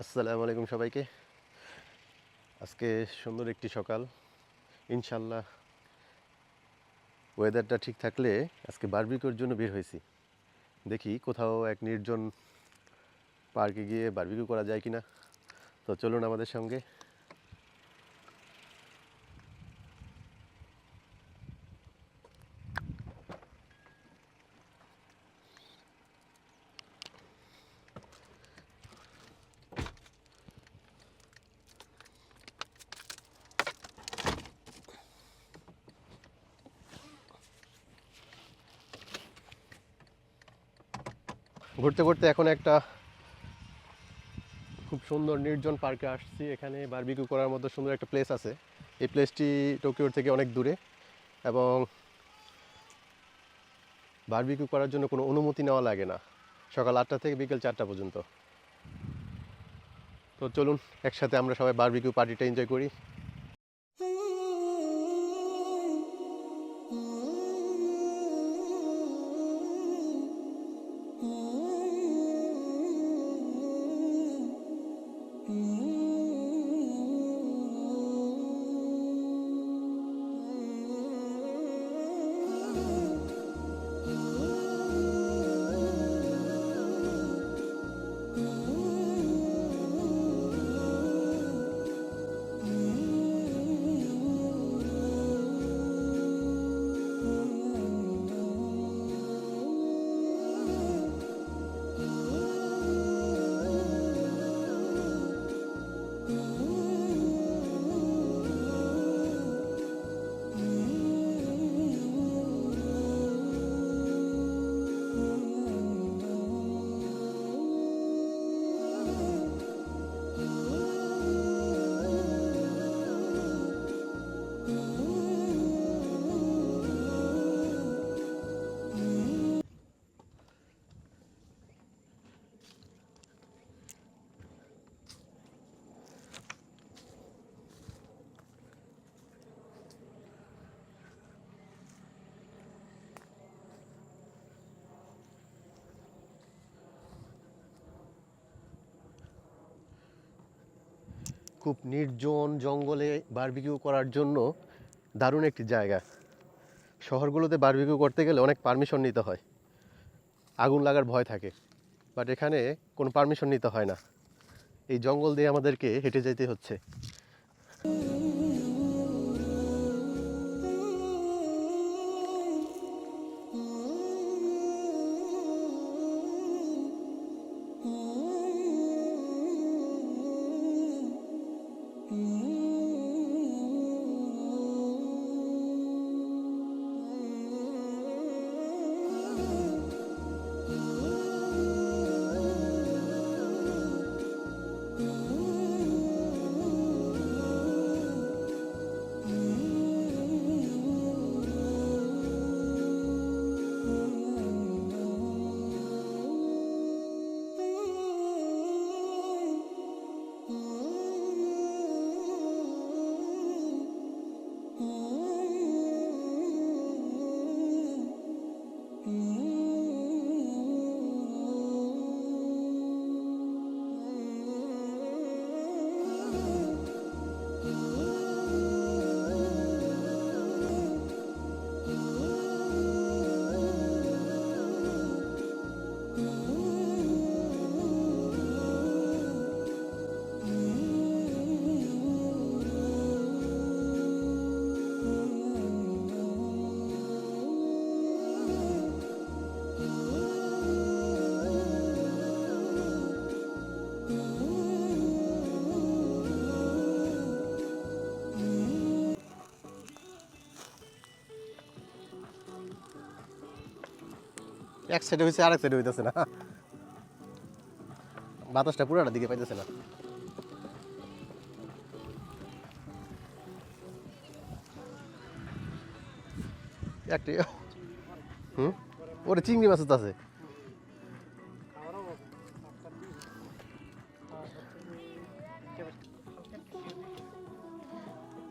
আসসালামু আলাইকুম সবাইকে। আজকে সুন্দর একটি সকাল। ইনশাল্লাহ ওয়েদারটা ঠিক থাকলে আজকে বারবিকিউর জন্য বের হয়েছি। দেখি কোথাও এক নির্জন পার্কে গিয়ে বারবিকিউ করা যায় কিনা। তো চলুন আমাদের সঙ্গে। ঘুরতে ঘুরতে এখন একটা খুব সুন্দর নির্জন পার্কে আসছি। এখানে বারবিকিউ করার মতো সুন্দর একটা প্লেস আছে। এই প্লেসটি টোকিওর থেকে অনেক দূরে এবং বারবিকিউ করার জন্য কোনো অনুমতি নেওয়া লাগে না, সকাল 8টা থেকে বিকেল 4টা পর্যন্ত। তো চলুন একসাথে আমরা সবাই বারবিকিউ পার্টিটা এনজয় করি। খুব নির্জন জঙ্গলে বারবিকিউ করার জন্য দারুণ একটি জায়গা। শহরগুলোতে বারবিকিউ করতে গেলে অনেক পারমিশন নিতে হয়, আগুন লাগার ভয় থাকে। বাট এখানে কোনো পারমিশন নিতে হয় না, এই জঙ্গল দিয়ে আমাদেরকে হেঁটে যেতে হচ্ছে। এক সাইডে হয়েছে, আরেক সাইডে হইতেছে না, বাতাসটা পুরাটা দিকে পাইতেছে না। একটি ওরে চিংড়ি মাছ তো আছে।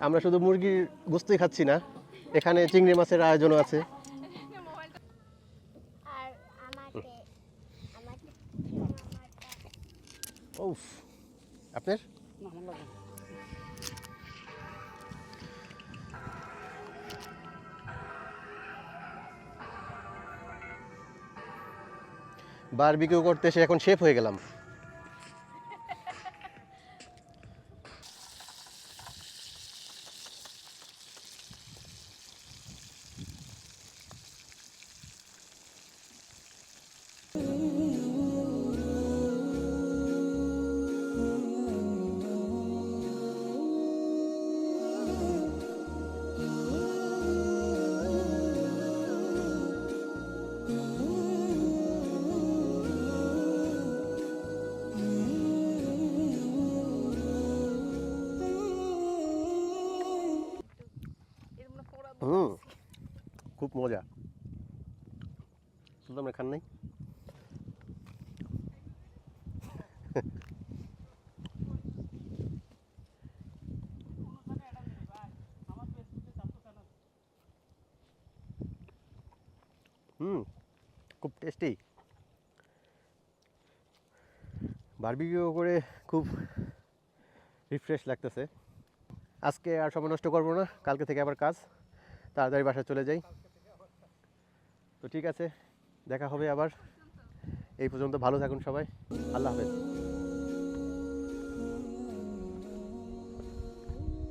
আমরা শুধু মুরগির গোস্তই খাচ্ছি না, এখানে চিংড়ি মাছের আয়োজনও আছে। উফ, আপনার? না আমার লাগে না। বারবিকিউ করতে এসে এখন শেফ হয়ে গেলাম। হুম, খুব মজা। শুধু আমরা খান নাই। হুম, খুব টেস্টি। বারবিকিউ করে খুব রিফ্রেশ লাগতেছে। আজকে আর সময় নষ্ট করবো না, কালকে থেকে আবার কাজ, তাড়াতাড়ি বাসায় চলে যাই। তো ঠিক আছে, দেখা হবে আবার। এই পর্যন্ত ভালো থাকুন সবাই। আল্লাহ হাফেজ।